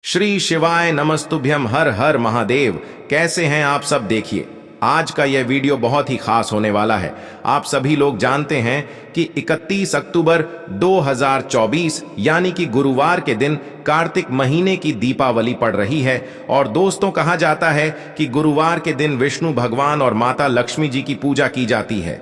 श्री शिवाय नमस्तुभ्यम। हर हर महादेव। कैसे हैं आप सब? देखिए, आज का यह वीडियो बहुत ही खास होने वाला है। आप सभी लोग जानते हैं कि 31 अक्टूबर 2024 यानी कि गुरुवार के दिन कार्तिक महीने की दीपावली पड़ रही है। और दोस्तों, कहा जाता है कि गुरुवार के दिन विष्णु भगवान और माता लक्ष्मी जी की पूजा की जाती है।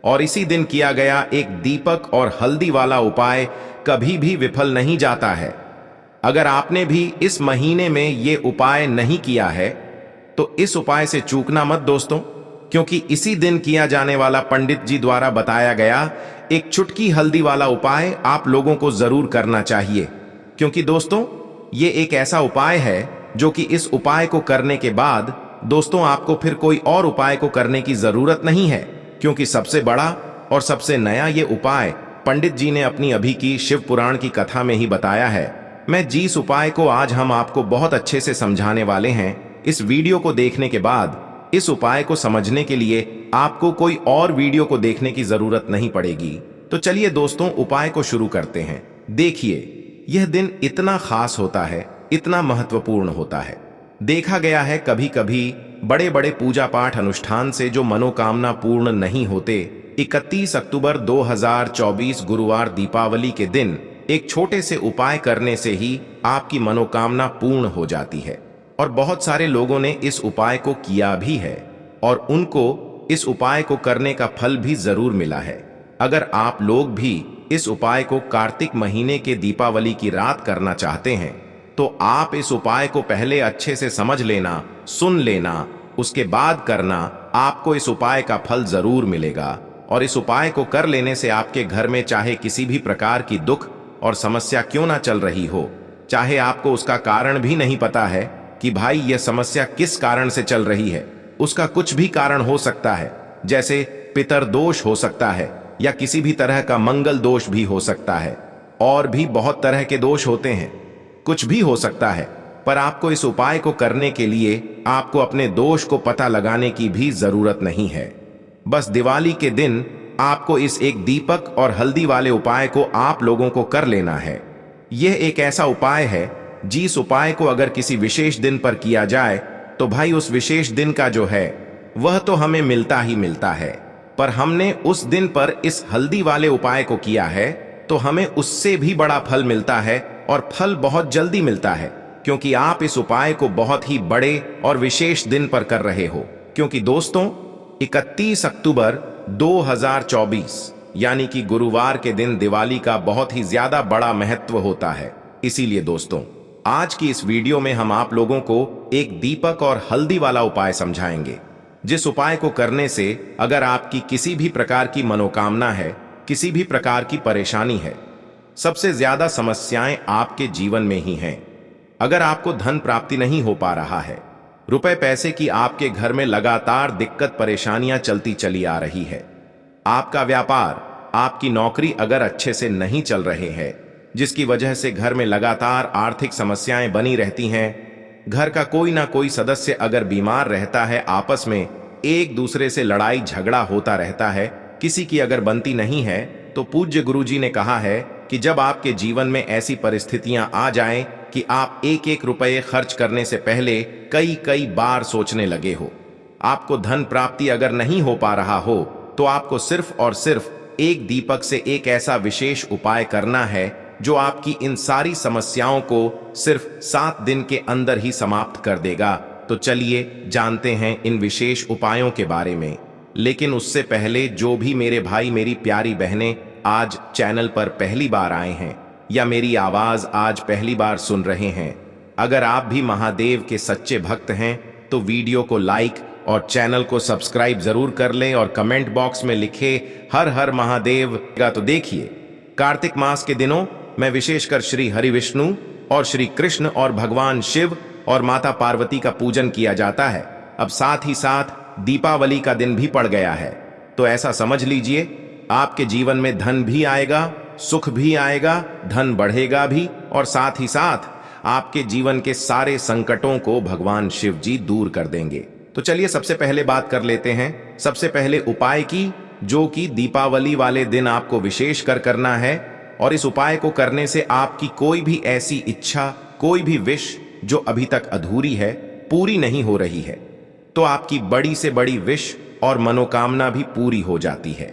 और इसी दिन किया गया एक दीपक और हल्दी वाला उपाय कभी भी विफल नहीं जाता है। अगर आपने भी इस महीने में ये उपाय नहीं किया है तो इस उपाय से चूकना मत दोस्तों, क्योंकि इसी दिन किया जाने वाला पंडित जी द्वारा बताया गया एक चुटकी हल्दी वाला उपाय आप लोगों को जरूर करना चाहिए। क्योंकि दोस्तों, ये एक ऐसा उपाय है जो कि इस उपाय को करने के बाद दोस्तों आपको फिर कोई और उपाय को करने की जरूरत नहीं है, क्योंकि सबसे बड़ा और सबसे नया ये उपाय पंडित जी ने अपनी अभी की शिव पुराण की कथा में ही बताया है। मैं जिस उपाय को आज हम आपको बहुत अच्छे से समझाने वाले हैं, इस वीडियो को देखने के बाद इस उपाय को समझने के लिए आपको कोई और वीडियो को देखने की जरूरत नहीं पड़ेगी। तो चलिए दोस्तों, उपाय को शुरू करते हैं। देखिए, यह दिन इतना खास होता है, इतना महत्वपूर्ण होता है। देखा गया है कभी कभी बड़े बड़े पूजा पाठ अनुष्ठान से जो मनोकामना पूर्ण नहीं होते, 31 अक्टूबर 2024 गुरुवार दीपावली के दिन एक छोटे से उपाय करने से ही आपकी मनोकामना पूर्ण हो जाती है। और बहुत सारे लोगों ने इस उपाय को किया भी है और उनको इस उपाय को करने का फल भी जरूर मिला है। अगर आप लोग भी इस उपाय को कार्तिक महीने के दीपावली की रात करना चाहते हैं तो आप इस उपाय को पहले अच्छे से समझ लेना, सुन लेना, उसके बाद करना। आपको इस उपाय का फल जरूर मिलेगा। और इस उपाय को कर लेने से आपके घर में चाहे किसी भी प्रकार की दुख और समस्या क्यों ना चल रही हो, चाहे आपको उसका कारण भी नहीं पता है कि भाई यह समस्या किस कारण से चल रही है, उसका कुछ भी कारण हो सकता है। जैसे पितर दोष हो सकता है या किसी भी तरह का मंगल दोष भी हो सकता है, और भी बहुत तरह के दोष होते हैं, कुछ भी हो सकता है। पर आपको इस उपाय को करने के लिए आपको अपने दोष को पता लगाने की भी जरूरत नहीं है। बस दिवाली के दिन आपको इस एक दीपक और हल्दी वाले उपाय को आप लोगों को कर लेना है। यह एक ऐसा उपाय है जिस उपाय को अगर किसी विशेष दिन पर किया जाए तो भाई उस विशेष दिन का जो है वह तो हमें मिलता ही मिलता है। पर हमने उस दिन पर इस हल्दी वाले उपाय को किया है तो हमें उससे भी बड़ा फल मिलता है, और फल बहुत जल्दी मिलता है, क्योंकि आप इस उपाय को बहुत ही बड़े और विशेष दिन पर कर रहे हो। क्योंकि दोस्तों, 31 अक्टूबर 2024 यानी कि गुरुवार के दिन दिवाली का बहुत ही ज्यादा बड़ा महत्व होता है। इसीलिए दोस्तों, आज की इस वीडियो में हम आप लोगों को एक दीपक और हल्दी वाला उपाय समझाएंगे, जिस उपाय को करने से अगर आपकी किसी भी प्रकार की मनोकामना है, किसी भी प्रकार की परेशानी है, सबसे ज्यादा समस्याएं आपके जीवन में ही हैं। अगर आपको धन प्राप्ति नहीं हो पा रहा है, रुपए पैसे की आपके घर में लगातार दिक्कत परेशानियां चलती चली आ रही है, आपका व्यापार, आपकी नौकरी अगर अच्छे से नहीं चल रहे हैं, जिसकी वजह से घर में लगातार आर्थिक समस्याएं बनी रहती हैं, घर का कोई ना कोई सदस्य अगर बीमार रहता है, आपस में एक दूसरे से लड़ाई झगड़ा होता रहता है, किसी की अगर बनती नहीं है, तो पूज्य गुरुजी ने कहा है कि जब आपके जीवन में ऐसी परिस्थितियां आ जाएं कि आप एक एक रुपये खर्च करने से पहले कई कई बार सोचने लगे हो, आपको धन प्राप्ति अगर नहीं हो पा रहा हो, तो आपको सिर्फ और सिर्फ एक दीपक से एक ऐसा विशेष उपाय करना है जो आपकी इन सारी समस्याओं को सिर्फ 7 दिन के अंदर ही समाप्त कर देगा। तो चलिए जानते हैं इन विशेष उपायों के बारे में। लेकिन उससे पहले जो भी मेरे भाई मेरी प्यारी बहनें आज चैनल पर पहली बार आए हैं या मेरी आवाज आज पहली बार सुन रहे हैं, अगर आप भी महादेव के सच्चे भक्त हैं तो वीडियो को लाइक और चैनल को सब्सक्राइब जरूर कर लें और कमेंट बॉक्स में लिखे हर हर महादेव का। तो देखिए, कार्तिक मास के दिनों में विशेषकर श्री हरि विष्णु और श्री कृष्ण और भगवान शिव और माता पार्वती का पूजन किया जाता है। अब साथ ही साथ दीपावली का दिन भी पड़ गया है, तो ऐसा समझ लीजिए आपके जीवन में धन भी आएगा, सुख भी आएगा, धन बढ़ेगा भी, और साथ ही साथ आपके जीवन के सारे संकटों को भगवान शिव जी दूर कर देंगे। तो चलिए सबसे पहले बात कर लेते हैं सबसे पहले उपाय की, जो कि दीपावली वाले दिन आपको विशेष कर करना है। और इस उपाय को करने से आपकी कोई भी ऐसी इच्छा कोई भी विश जो अभी तक अधूरी है, पूरी नहीं हो रही है, तो आपकी बड़ी से बड़ी विश और मनोकामना भी पूरी हो जाती है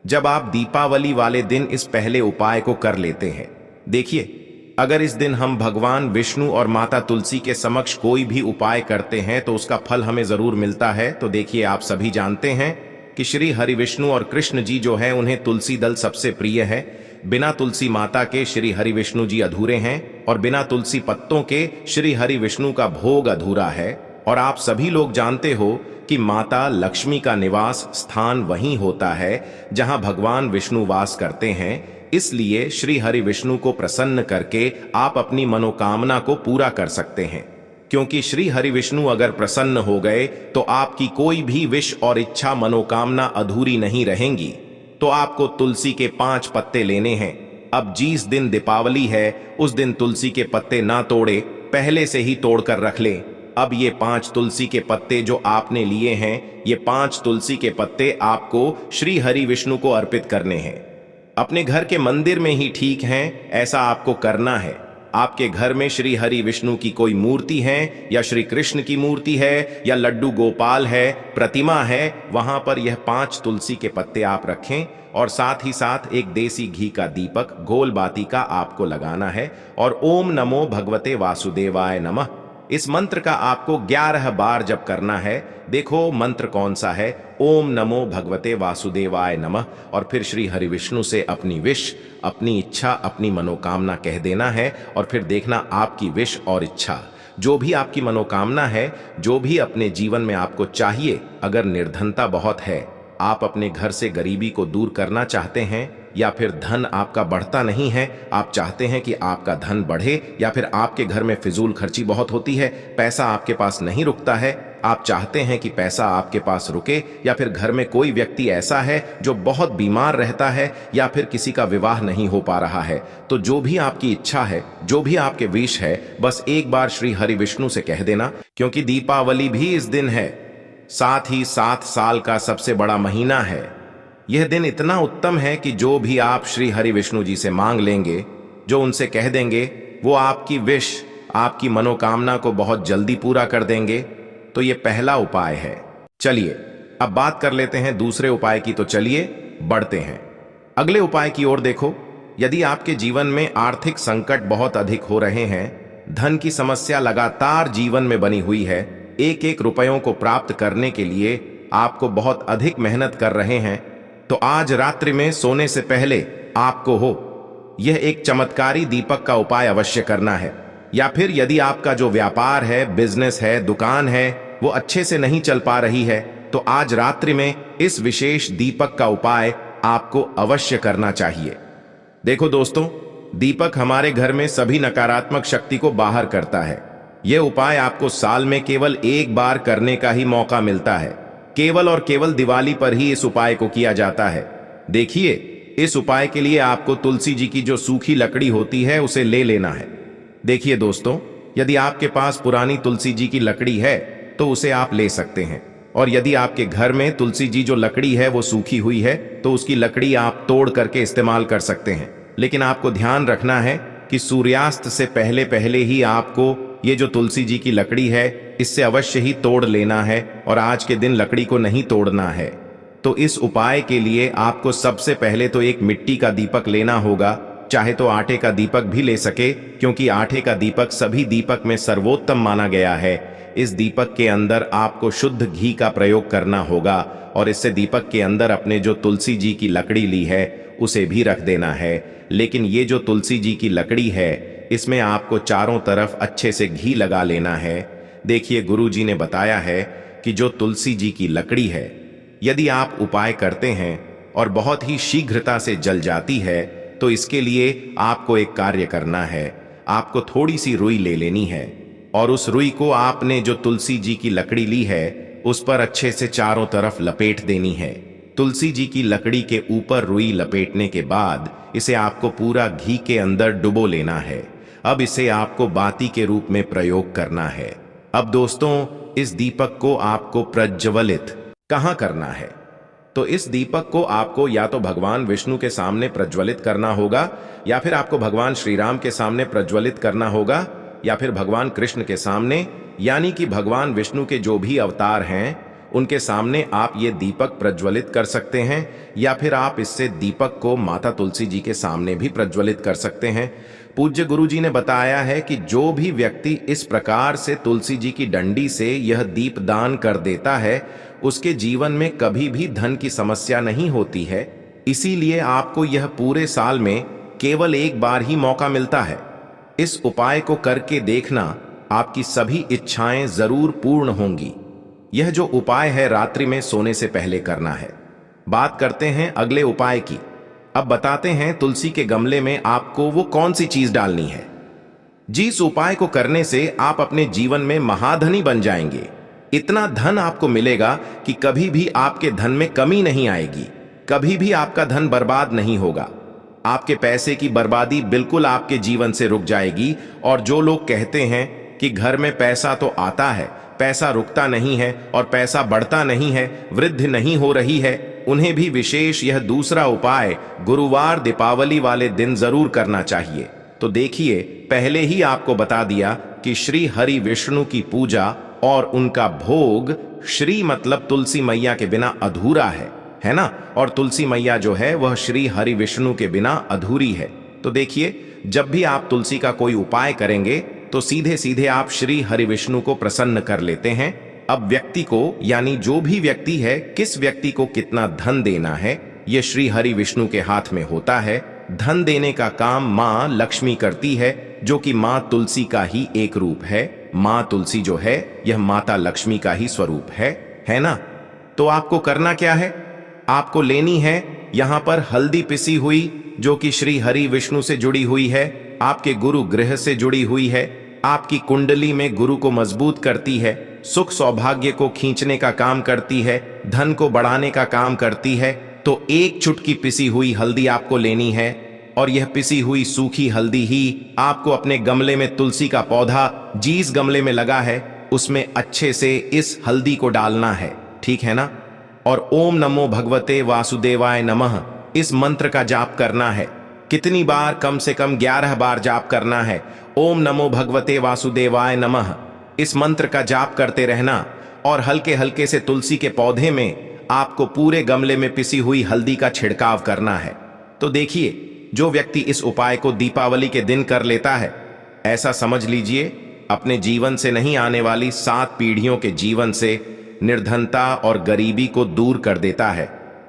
जब आप दीपावली वाले दिन इस पहले उपाय को कर लेते हैं। देखिए, अगर इस दिन हम भगवान विष्णु और माता तुलसी के समक्ष कोई भी उपाय करते हैं तो उसका फल हमें जरूर मिलता है। तो देखिए, आप सभी जानते हैं कि श्री हरि विष्णु और कृष्ण जी जो है उन्हें तुलसी दल सबसे प्रिय है। बिना तुलसी माता के श्री हरि विष्णु जी अधूरे हैं और बिना तुलसी पत्तों के श्री हरि विष्णु का भोग अधूरा है। और आप सभी लोग जानते हो कि माता लक्ष्मी का निवास स्थान वहीं होता है जहां भगवान विष्णु वास करते हैं। इसलिए श्री हरि विष्णु को प्रसन्न करके आप अपनी मनोकामना को पूरा कर सकते हैं, क्योंकि श्री हरि विष्णु अगर प्रसन्न हो गए तो आपकी कोई भी विश और इच्छा मनोकामना अधूरी नहीं रहेंगी। तो आपको तुलसी के 5 पत्ते लेने हैं। अब जिस दिन दीपावली है उस दिन तुलसी के पत्ते ना तोड़े, पहले से ही तोड़कर रख लें। अब ये 5 तुलसी के पत्ते जो आपने लिए हैं, ये 5 तुलसी के पत्ते आपको श्री हरि विष्णु को अर्पित करने हैं। अपने घर के मंदिर में ही ठीक है, ऐसा आपको करना है। आपके घर में श्री हरि विष्णु की कोई मूर्ति है या श्री कृष्ण की मूर्ति है या लड्डू गोपाल है, प्रतिमा है, वहां पर यह 5 तुलसी के पत्ते आप रखें और साथ ही साथ एक देसी घी का दीपक गोल बाती का आपको लगाना है और ओम नमो भगवते वासुदेवाय नमः इस मंत्र का आपको 11 बार जप करना है। देखो मंत्र कौन सा है, ओम नमो भगवते वासुदेवाय नमः। और फिर श्री हरि विष्णु से अपनी विश, अपनी इच्छा, अपनी मनोकामना कह देना है और फिर देखना आपकी विश और इच्छा, जो भी आपकी मनोकामना है, जो भी अपने जीवन में आपको चाहिए। अगर निर्धनता बहुत है, आप अपने घर से गरीबी को दूर करना चाहते हैं, या फिर धन आपका बढ़ता नहीं है, आप चाहते हैं कि आपका धन बढ़े, या फिर आपके घर में फिजूल खर्ची बहुत होती है, पैसा आपके पास नहीं रुकता है, आप चाहते हैं कि पैसा आपके पास रुके, या फिर घर में कोई व्यक्ति ऐसा है जो बहुत बीमार रहता है, या फिर किसी का विवाह नहीं हो पा रहा है, तो जो भी आपकी इच्छा है, जो भी आपके विश है, बस एक बार श्री हरि विष्णु से कह देना। क्योंकि दीपावली भी इस दिन है, साथ ही 7 साल का सबसे बड़ा महीना है। यह दिन इतना उत्तम है कि जो भी आप श्री हरि विष्णु जी से मांग लेंगे, जो उनसे कह देंगे, वो आपकी विश, आपकी मनोकामना को बहुत जल्दी पूरा कर देंगे। तो ये पहला उपाय है। चलिए अब बात कर लेते हैं दूसरे उपाय की। तो चलिए बढ़ते हैं अगले उपाय की ओर। देखो, यदि आपके जीवन में आर्थिक संकट बहुत अधिक हो रहे हैं, धन की समस्या लगातार जीवन में बनी हुई है, एक एक रुपयों को प्राप्त करने के लिए आपको बहुत अधिक मेहनत कर रहे हैं, तो आज रात्रि में सोने से पहले आपको यह एक चमत्कारी दीपक का उपाय अवश्य करना है। या फिर यदि आपका जो व्यापार है, बिजनेस है, दुकान है, वो अच्छे से नहीं चल पा रही है, तो आज रात्रि में इस विशेष दीपक का उपाय आपको अवश्य करना चाहिए। देखो दोस्तों, दीपक हमारे घर में सभी नकारात्मक शक्ति को बाहर करता है। यह उपाय आपको साल में केवल एक बार करने का ही मौका मिलता है। केवल और केवल दिवाली पर ही इस उपाय को किया जाता है। देखिए, इस उपाय के लिए आपको तुलसी जी की जो सूखी लकड़ी होती है उसे ले लेना है। देखिए दोस्तों, यदि आपके पास पुरानी तुलसी जी की लकड़ी है तो उसे आप ले सकते हैं, और यदि आपके घर में तुलसी जी जो लकड़ी है वो सूखी हुई है तो उसकी लकड़ी आप तोड़ करके इस्तेमाल कर सकते हैं। लेकिन आपको ध्यान रखना है कि सूर्यास्त से पहले पहले ही आपको ये जो तुलसी जी की लकड़ी है इससे अवश्य ही तोड़ लेना है, और आज के दिन लकड़ी को नहीं तोड़ना है। तो इस उपाय के लिए आपको सबसे पहले तो एक मिट्टी का दीपक लेना होगा, चाहे तो आटे का दीपक भी ले सके, क्योंकि आटे का दीपक सभी दीपक में सर्वोत्तम माना गया है। इस दीपक के अंदर आपको शुद्ध घी का प्रयोग करना होगा, और इससे दीपक के अंदर अपने जो तुलसी जी की लकड़ी ली है उसे भी रख देना है। लेकिन ये जो तुलसी जी की लकड़ी है इसमें आपको चारों तरफ अच्छे से घी लगा लेना है। देखिए, गुरु जी ने बताया है कि जो तुलसी जी की लकड़ी है, यदि आप उपाय करते हैं और बहुत ही शीघ्रता से जल जाती है, तो इसके लिए आपको एक कार्य करना है। आपको थोड़ी सी रुई ले लेनी है, और उस रुई को आपने जो तुलसी जी की लकड़ी ली है उस पर अच्छे से चारों तरफ लपेट देनी है। तुलसी जी की लकड़ी के ऊपर रुई लपेटने के बाद इसे आपको पूरा घी के अंदर डुबो लेना है। अब इसे आपको बाती के रूप में प्रयोग करना है। अब दोस्तों, इस दीपक को आपको प्रज्वलित कहाँ करना है? तो इस दीपक को आपको या तो भगवान विष्णु के सामने प्रज्वलित करना होगा, या फिर आपको भगवान श्री राम के सामने प्रज्वलित करना होगा, या फिर भगवान कृष्ण के सामने, यानी कि भगवान विष्णु के जो भी अवतार हैं उनके सामने आप ये दीपक प्रज्वलित कर सकते हैं, या फिर आप इससे दीपक को माता तुलसी जी के सामने भी प्रज्वलित कर सकते हैं। पूज्य गुरु जी ने बताया है कि जो भी व्यक्ति इस प्रकार से तुलसी जी की डंडी से यह दीप दान कर देता है उसके जीवन में कभी भी धन की समस्या नहीं होती है। इसीलिए आपको यह पूरे साल में केवल एक बार ही मौका मिलता है। इस उपाय को करके देखना, आपकी सभी इच्छाएं जरूर पूर्ण होंगी। यह जो उपाय है रात्रि में सोने से पहले करना है। बात करते हैं अगले उपाय की। अब बताते हैं तुलसी के गमले में आपको वो कौन सी चीज डालनी है जिस उपाय को करने से आप अपने जीवन में महाधनी बन जाएंगे। इतना धन आपको मिलेगा कि कभी भी आपके धन में कमी नहीं आएगी, कभी भी आपका धन बर्बाद नहीं होगा। आपके पैसे की बर्बादी बिल्कुल आपके जीवन से रुक जाएगी। और जो लोग कहते हैं कि घर में पैसा तो आता है, पैसा रुकता नहीं है और पैसा बढ़ता नहीं है, वृद्धि नहीं हो रही है, उन्हें भी विशेष यह दूसरा उपाय गुरुवार दीपावली वाले दिन जरूर करना चाहिए। तो देखिए, पहले ही आपको बता दिया कि श्री हरि विष्णु की पूजा और उनका भोग, श्री मतलब तुलसी मैया के बिना अधूरा है ना। और तुलसी मैया जो है वह श्री हरि विष्णु के बिना अधूरी है। तो देखिए, जब भी आप तुलसी का कोई उपाय करेंगे तो सीधे सीधे आप श्री हरि विष्णु को प्रसन्न कर लेते हैं। अब व्यक्ति को, यानी जो भी व्यक्ति है, किस व्यक्ति को कितना धन देना है यह श्री हरि विष्णु के हाथ में होता है। धन देने का काम मां लक्ष्मी करती है, जो कि मां तुलसी का ही एक रूप है। मां तुलसी जो है यह माता लक्ष्मी का ही स्वरूप है ना। तो आपको करना क्या है, आपको लेनी है यहां पर हल्दी पिसी हुई, जो कि श्री हरि विष्णु से जुड़ी हुई है, आपके गुरु गृह से जुड़ी हुई है, आपकी कुंडली में गुरु को मजबूत करती है, सुख सौभाग्य को खींचने का काम करती है, धन को बढ़ाने का काम करती है। तो एक चुटकी पिसी हुई हल्दी आपको लेनी है, और यह पिसी हुई सूखी हल्दी ही आपको अपने गमले में, तुलसी का पौधा जिस गमले में लगा है उसमें अच्छे से इस हल्दी को डालना है, ठीक है ना। और ओम नमो भगवते वासुदेवाय नमः इस मंत्र का जाप करना है। कितनी बार, कम से कम 11 बार जाप करना है। ओम नमो भगवते वासुदेवाय नमः इस मंत्र का जाप करते रहना, और हल्के हल्के से तुलसी के पौधे में आपको पूरे गमले में पिसी हुई हल्दी का छिड़काव करना है। तो देखिए, जो व्यक्ति इस उपाय को दीपावली के दिन कर लेता है, ऐसा समझ लीजिए अपने जीवन से नहीं आने वाली 7 पीढ़ियों के जीवन से निर्धनता और गरीबी को दूर कर देता है।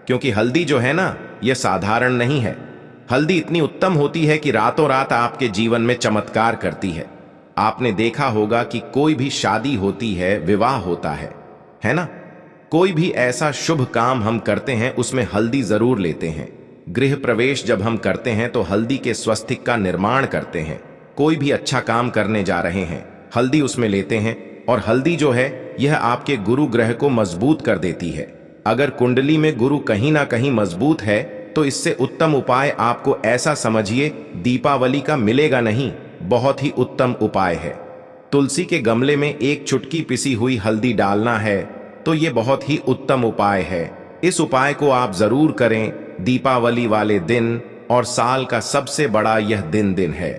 क्योंकि हल्दी जो है ना, यह साधारण नहीं है। हल्दी इतनी उत्तम होती है कि रातों रात आपके जीवन में चमत्कार करती है। आपने देखा होगा कि कोई भी शादी होती है, विवाह होता है ना। कोई भी ऐसा शुभ काम हम करते हैं उसमें हल्दी जरूर लेते हैं। गृह प्रवेश जब हम करते हैं तो हल्दी के स्वस्तिक का निर्माण करते हैं। कोई भी अच्छा काम करने जा रहे हैं, हल्दी उसमें लेते हैं। और हल्दी जो है यह आपके गुरु ग्रह को मजबूत कर देती है। अगर कुंडली में गुरु कहीं ना कहीं मजबूत है तो इससे उत्तम उपाय आपको, ऐसा समझिए, दीपावली का मिलेगा नहीं। बहुत ही उत्तम उपाय है। तुलसी के गमले में एक चुटकी पिसी हुई हल्दी डालना है, तो ये बहुत ही उत्तम उपाय है। इस उपाय को आप जरूर करें दीपावली वाले दिन, और साल का सबसे बड़ा यह दिन है।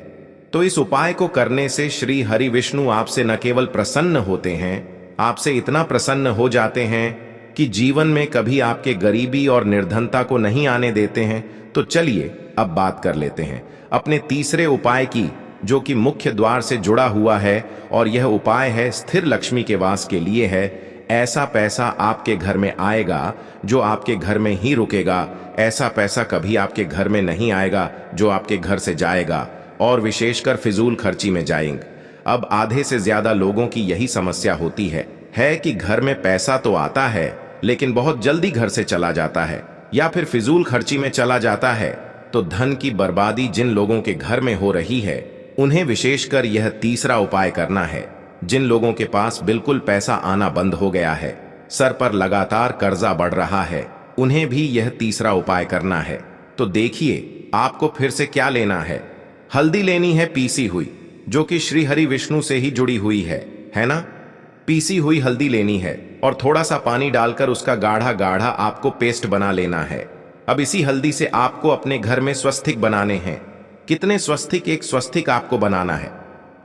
तो इस उपाय को करने से श्री हरि विष्णु आपसे न केवल प्रसन्न होते हैं, आपसे इतना प्रसन्न हो जाते हैं कि जीवन में कभी आपके गरीबी और निर्धनता को नहीं आने देते हैं। तो चलिए अब बात कर लेते हैं अपने तीसरे उपाय की, जो कि मुख्य द्वार से जुड़ा हुआ है। और यह उपाय है स्थिर लक्ष्मी के वास के लिए है। ऐसा पैसा आपके घर में आएगा जो आपके घर में ही रुकेगा। ऐसा पैसा कभी आपके घर में नहीं आएगा जो आपके घर से जाएगा, और विशेषकर फिजूल खर्ची में जाएंगे। अब आधे से ज्यादा लोगों की यही समस्या होती है कि घर में पैसा तो आता है लेकिन बहुत जल्दी घर से चला जाता है, या फिर फिजूल खर्ची में चला जाता है। तो धन की बर्बादी जिन लोगों के घर में हो रही है, उन्हें विशेषकर यह तीसरा उपाय करना है। जिन लोगों के पास बिल्कुल पैसा आना बंद हो गया है, सर पर लगातार कर्जा बढ़ रहा है, उन्हें भी यह तीसरा उपाय करना है। तो देखिए, आपको फिर से क्या लेना है। हल्दी लेनी है पीसी हुई, जो कि श्री हरि विष्णु से ही जुड़ी हुई है ना। पीसी हुई हल्दी लेनी है, और थोड़ा सा पानी डालकर उसका गाढ़ा गाढ़ा आपको पेस्ट बना लेना है। अब इसी हल्दी से आपको अपने घर में स्वस्तिक बनाने हैं। कितने स्वस्तिक? एक स्वस्तिक आपको बनाना है।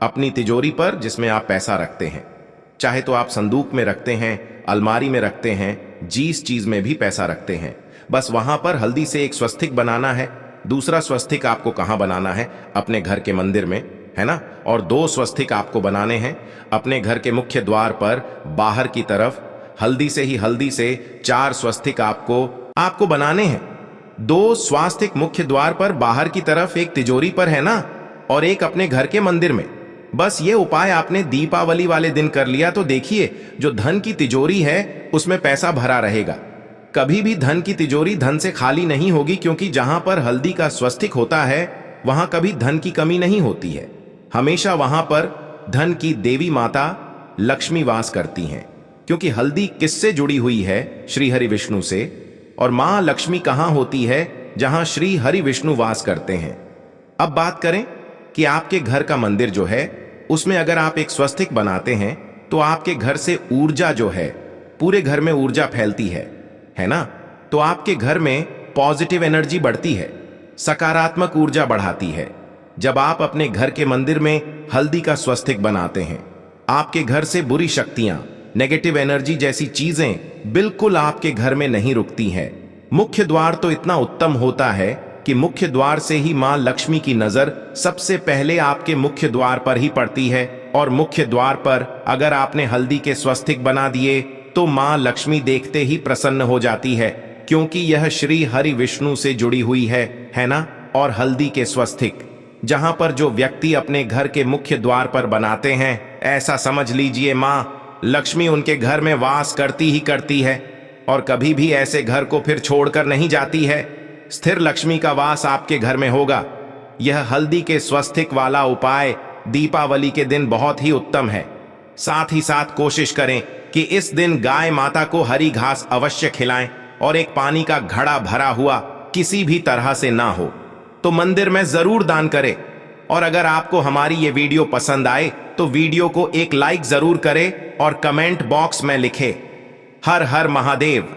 अपनी तिजोरी पर जिसमें आप पैसा रखते हैं। चाहे तो आप संदूक में रखते हैं, अलमारी में रखते हैं, जिस चीज में भी पैसा रखते हैं, बस वहां पर हल्दी से एक स्वस्तिक बनाना है। दूसरा स्वस्तिक आपको कहाँ बनाना है? अपने घर के मंदिर में, है ना। और 2 स्वस्तिक आपको बनाने हैं अपने घर के मुख्य द्वार पर बाहर की तरफ। हल्दी से 4 स्वस्तिक आपको बनाने हैं। 2 स्वास्तिक मुख्य द्वार पर बाहर की तरफ, एक तिजोरी पर, है ना, और एक अपने घर के मंदिर में। बस ये उपाय आपने दीपावली वाले दिन कर लिया तो देखिए, जो धन की तिजोरी है उसमें पैसा भरा रहेगा। कभी भी धन की तिजोरी धन से खाली नहीं होगी, क्योंकि जहां पर हल्दी का स्वस्तिक होता है वहां कभी धन की कमी नहीं होती है। हमेशा वहां पर धन की देवी माता लक्ष्मी वास करती हैं, क्योंकि हल्दी किससे जुड़ी हुई है? श्री हरि विष्णु से। और मां लक्ष्मी कहां होती है? जहां श्री हरि विष्णु वास करते हैं। अब बात करें कि आपके घर का मंदिर जो है उसमें अगर आप एक स्वस्तिक बनाते हैं तो आपके घर से ऊर्जा जो है, पूरे घर में ऊर्जा फैलती है ना। तो आपके घर में पॉजिटिव एनर्जी बढ़ती है, सकारात्मक ऊर्जा बढ़ाती है। जब आप अपने घर के मंदिर में हल्दी का स्वस्तिक बनाते हैं, आपके घर से बुरी शक्तियां, नेगेटिव एनर्जी जैसी चीजें बिल्कुल आपके घर में नहीं रुकती हैं। मुख्य द्वार तो इतना उत्तम होता है कि मुख्य द्वार से ही मां लक्ष्मी की नजर सबसे पहले आपके मुख्य द्वार पर ही पड़ती है। और मुख्य द्वार पर अगर आपने हल्दी के स्वस्तिक बना दिए तो मां लक्ष्मी देखते ही प्रसन्न हो जाती है, क्योंकि यह श्री हरि विष्णु से जुड़ी हुई है ना। और हल्दी के स्वस्तिक जहां पर जो व्यक्ति अपने घर के मुख्य द्वार पर बनाते हैं, ऐसा समझ लीजिए मां लक्ष्मी उनके घर में वास करती ही करती है, और कभी भी ऐसे घर को फिर छोड़कर नहीं जाती है। स्थिर लक्ष्मी का वास आपके घर में होगा। यह हल्दी के स्वस्तिक वाला उपाय दीपावली के दिन बहुत ही उत्तम है। साथ ही साथ कोशिश करें कि इस दिन गाय माता को हरी घास अवश्य खिलाएं, और एक पानी का घड़ा भरा हुआ किसी भी तरह से ना हो तो मंदिर में जरूर दान करें। और अगर आपको हमारी ये वीडियो पसंद आए तो वीडियो को एक लाइक जरूर करें और कमेंट बॉक्स में लिखें हर हर महादेव।